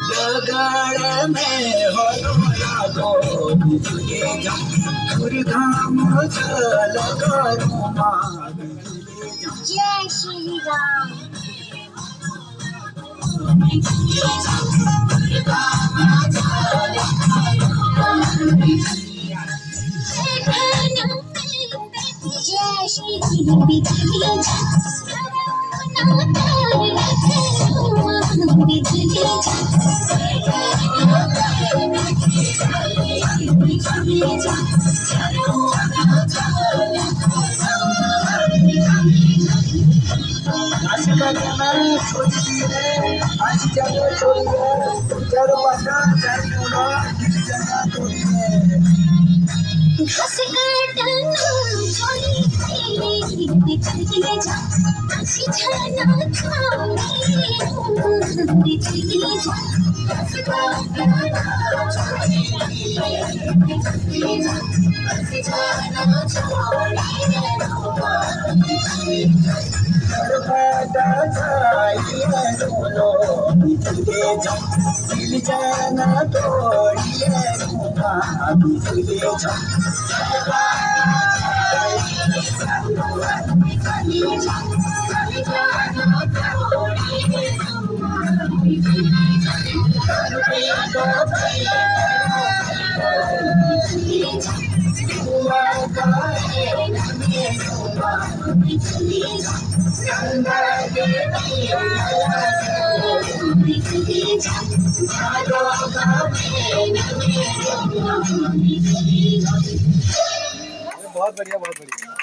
जगड़ में हो लागो बिजली जम दुर्गम चल करो माँ बिजली जम जय श्री राम जय श्री बिजली घस काटना छोड़ी बिजली जा सिझाना थामे बिजली जा घस काटना छोड़ी बिजली जा सिझाना छोड़ी बर्बादा चाहिए दोनों बिजली जा दिल जाना तोड़िए बिजली जा बहुत बढ़िया बहुत बढ़िया।